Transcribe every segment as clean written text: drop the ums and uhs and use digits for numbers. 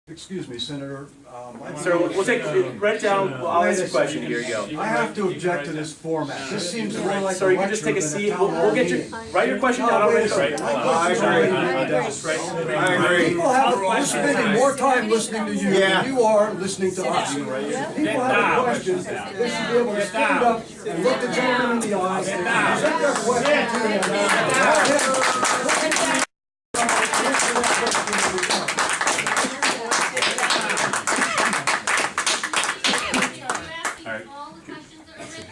Excuse me, Senator. Sir, we'll take, write it down, I'll ask a question, here you go. I have to object to this format. This seems more like Sir, a you can just take a lecture than seat, a town we'll get hall your, meeting. write your question down, I'll write it right. I agree. People are spending more time listening to you than you are listening to us. People have questions, they should be able to stand up and look the gentleman in the eyes and present their question to them.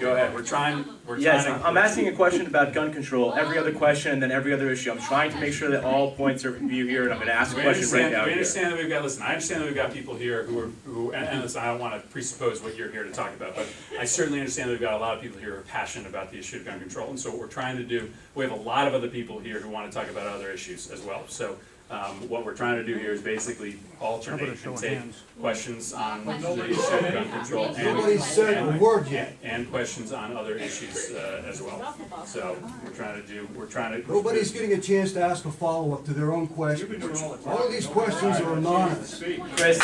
Go ahead. We're trying. Yes, I'm asking a question about gun control, every other question, and then every other issue. I'm trying to make sure that all points are viewed here, and I'm going to ask a question right now. We understand that we've got. Listen, I understand that we've got people here and listen, I don't want to presuppose what you're here to talk about, but I certainly understand that we've got a lot of people here who are passionate about the issue of gun control, and so what we're trying to do, we have a lot of other people here who want to talk about other issues as well. So. What we're trying to do here is basically alternate and take questions on the issue of gun control and questions on other issues as well. So we're trying to. Nobody's getting a chance to ask a follow-up to their own question. All of these questions are anonymous. Chris,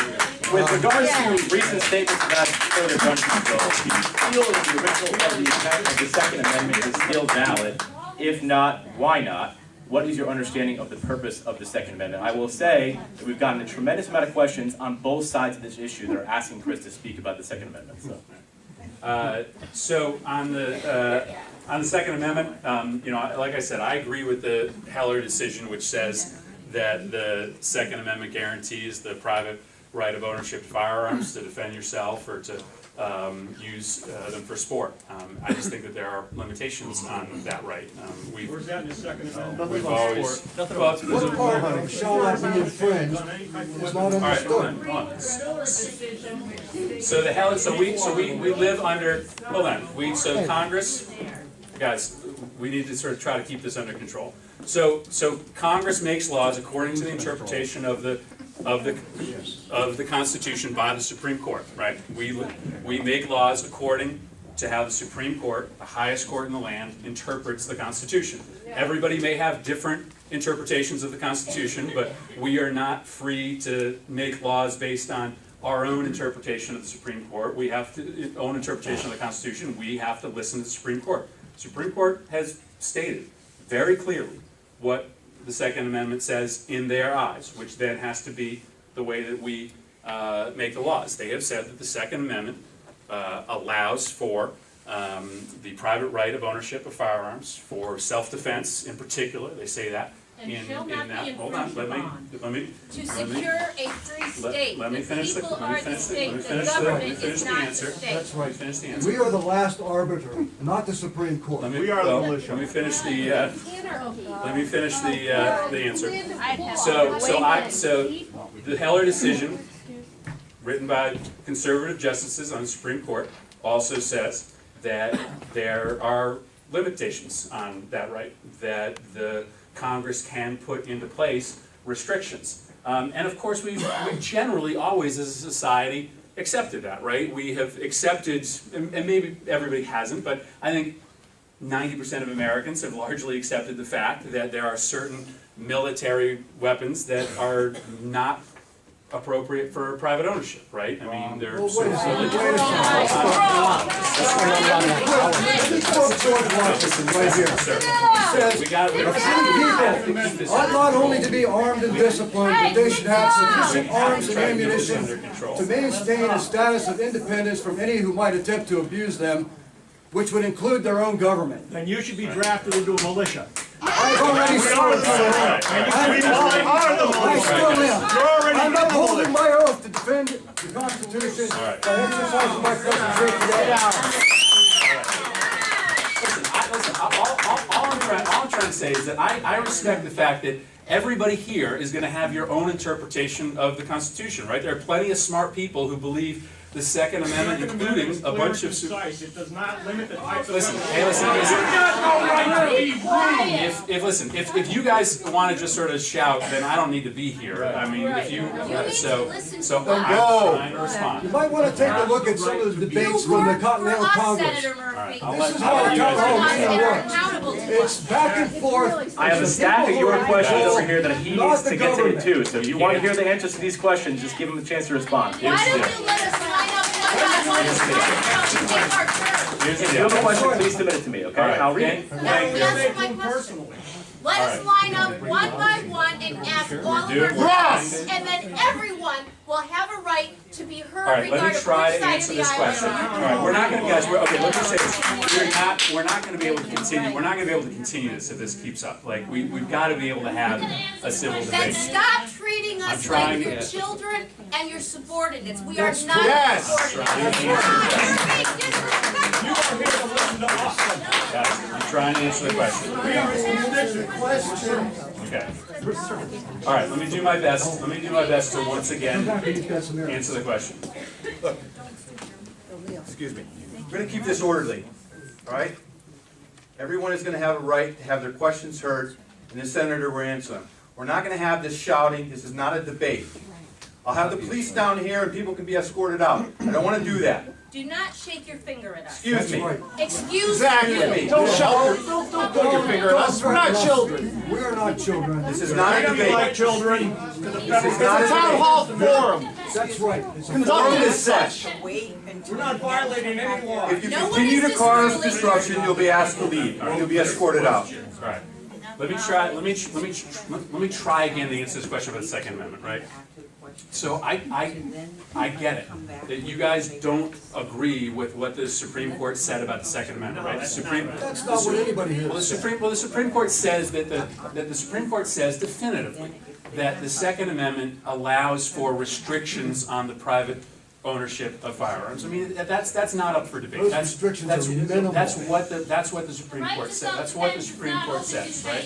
with regards to recent statements about further gun control, do you feel that the original of the intent of the Second Amendment is still valid? If not, why not? What is your understanding of the purpose of the Second Amendment? I will say that we've gotten a tremendous amount of questions on both sides of this issue that are asking Chris to speak about the Second Amendment. So on the Second Amendment, you know, like I said, I agree with the Heller decision, which says that the Second Amendment guarantees the private right of ownership of firearms to defend yourself or to use them for sport. I just think that there are limitations on that right. Where's that in the Second Amendment? We've always. What part of it shall not be infringed is not understood. Hold on. So the Heller, so we live under. Hold on. So Congress, guys, we need to sort of try to keep this under control. So Congress makes laws according to the interpretation of the Constitution by the Supreme Court, right? We make laws according to how the Supreme Court, the highest court in the land, interprets the Constitution. Everybody may have different interpretations of the Constitution, but we are not free to make laws based on our own interpretation of the Supreme Court. We have to own interpretation of the Constitution. We have to listen to the Supreme Court. The Supreme Court has stated very clearly what the Second Amendment says in their eyes, which then has to be the way that we make the laws. They have said that the Second Amendment allows for the private right of ownership of firearms, for self-defense in particular. They say that in that. Hold on, let me to secure a free state. Let me finish the answer. That's right. Finish the answer. We are the last arbiter, not the Supreme Court. We are the militia. Let me finish the answer. So the Heller decision, written by conservative justices on the Supreme Court, also says that there are limitations on that right, that the Congress can put into place restrictions. And of course, we've generally always, as a society, accepted that, right? We have accepted, and maybe everybody hasn't, but I think 90% of Americans have largely accepted the fact that there are certain military weapons that are not appropriate for private ownership, right? I mean, they're sort of ought not only to be armed and disciplined, but they should have sufficient arms and ammunition to maintain a status of independence from any who might attempt to abuse them, which would include their own government. Then you should be drafted into a militia. I've already started that. I still am. I'm upholding my oath to defend the Constitution by exercising my faith today. All I'm trying to say is that I respect the fact that everybody here is going to have your own interpretation of the Constitution, right? There are plenty of smart people who believe the Second Amendment, including a bunch of. It does not limit the type of. Listen, hey, listen. If you guys want to just sort of shout, then I don't need to be here. I mean, if you, so I'm trying to respond. You might want to take a look at some of the debates from the Continental Congress. Senator Murphy. I'll This let- is I'll how let a you town guys hall answer. meeting They're works. accountable to It's back and forth. I have a stack of your questions over here that he needs to get to too, so if you want to hear the answers to these questions, just give him a chance to respond. Why don't you let us line up one by one and take our turn? Here's the If you have a deal. question, please submit it to me, okay? All right. I'll read it. Now, answer my question. Let us line up one by one and ask all of do our it. questions, and then everyone will have a right to be heard All right, let me regardless of try which to side answer of the this aisle question. you're All on. right, we're not gonna, guys, okay, let me say this. We're not gonna be able to continue, we're not gonna be able to continue this if this keeps up. Like, we've gotta be able to have a civil Then debate. stop treating us trying like your to- children and your subordinates. We are That's not yes. subordinates. Trying to You're answer- being disrespectful. Guys, I'm trying to answer the question. Okay. All right, let me do my best, to once again answer the question. Excuse me. We're gonna keep this orderly, all right? Everyone is gonna have a right to have their questions heard, and the senator will answer them. We're not gonna have this shouting, this is not a debate. I'll have the police down here and people can be escorted out. I don't wanna do that. Do not shake your finger at us. Excuse me. Excuse Exactly. you. Don't shout. Don't put your finger at us, we're not children. We are not children. This is not a debate. Children. This is not a debate. forum. That's right. It's a Forum is such. We're not violating any law. If you No one continue is to cause disrupting. disruption, you'll be asked to leave, or you'll be escorted out. All right. Let me try again to answer this question about the Second Amendment, right? So I get it, that you guys don't agree with what the Supreme Court said about the Second Amendment, right? That's not what anybody Well, is. the Supreme Court says that the Supreme Court says definitively that the Second Amendment allows for restrictions on the private ownership of firearms. I mean, that's not up for debate. Those That's- restrictions that's- are minimal. That's what the Supreme Court said. That's what the Supreme Court says, right?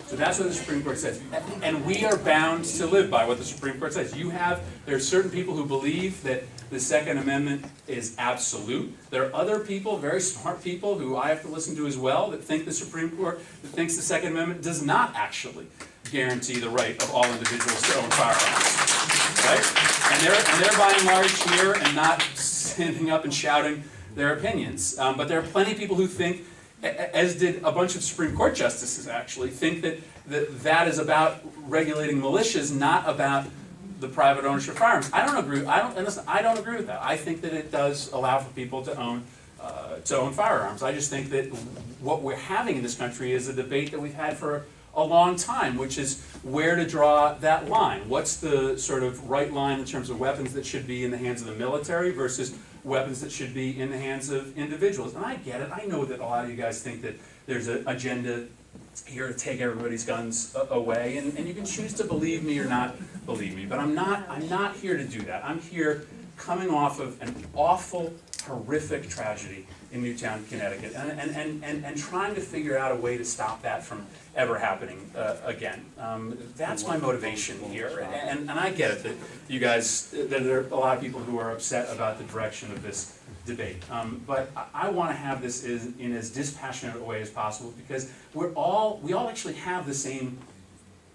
So that's what the Supreme Court says. And we are bound to live by what the Supreme Court says. There are certain people who believe that the Second Amendment is absolute. There are other people, very smart people, who I have to listen to as well, that think the Supreme Court, that thinks the Second Amendment does not actually guarantee the right of all individuals to own firearms, right? And they're by and large here and not standing up and shouting their opinions. But there are plenty of people who think, as did a bunch of Supreme Court justices actually, think that is about regulating militias, not about the private ownership of firearms. I don't agree with that. I think that it does allow for people to own firearms. I just think that what we're having in this country is a debate that we've had for a long time, which is where to draw that line. What's the sort of right line in terms of weapons that should be in the hands of the military versus weapons that should be in the hands of individuals? And I get it. I know that a lot of you guys think that there's an agenda here to take everybody's guns away, and you can choose to believe me or not believe me. But I'm not here to do that. I'm here coming off of an awful, horrific tragedy in Newtown, Connecticut, and trying to figure out a way to stop that from ever happening again. That's my motivation here, and I get it that you guys, that there are a lot of people who are upset about the direction of this debate. But I want to have this in as dispassionate a way as possible, because we all actually have the same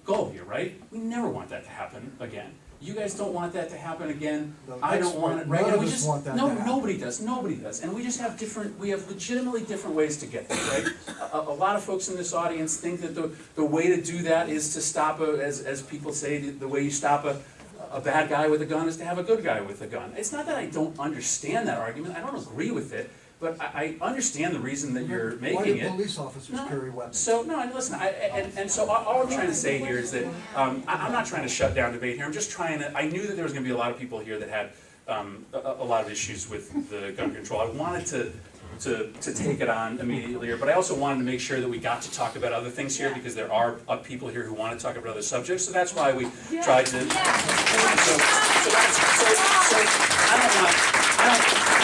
goal here, right? We never want that to happen again. You guys don't want that to happen again. No, I don't want it. Right? none And of we us just want that to no, happen. nobody does, and we just have legitimately different ways to get there, right? A lot of folks in this audience think that the way to do that is to stop as people say, the way you stop a bad guy with a gun is to have a good guy with a gun. It's not that I don't understand that argument. I don't agree with it, but I understand the reason that you're making Why do it. police officers carry weapons? So, no, and listen, so all I'm trying to say here is that, I'm not trying to shut down debate here, I'm just trying to, I knew that there was gonna be a lot of people here that had, a lot of issues with the gun control. I wanted to take it on immediately here, but I also wanted to make sure that we got to talk about other things here, because there are people here who want to talk about other subjects, so that's why we tried to.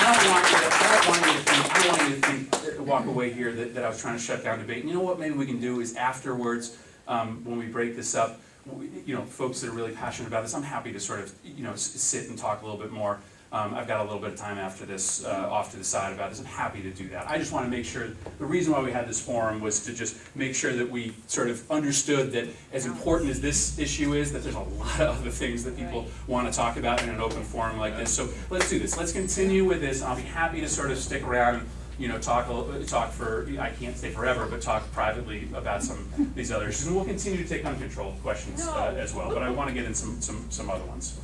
I don't want you to think, walk away here that I was trying to shut down debate. And you know what maybe we can do is afterwards, when we break this up, folks that are really passionate about this, I'm happy to sort of, sit and talk a little bit more I've got a little bit of time after this, off to the side about this. I'm happy to do that. I just want to make sure, the reason why we had this forum was to just make sure that we sort of understood that as important as this issue is, that there's a lot of other things that people want to talk about in an open forum like this. So let's do this. Let's continue with this. I'll be happy to sort of stick around, you know, talk for, I can't stay forever, but talk privately about some of these other issues. And we'll continue to take uncontrolled questions as well. But I want to get in some other ones.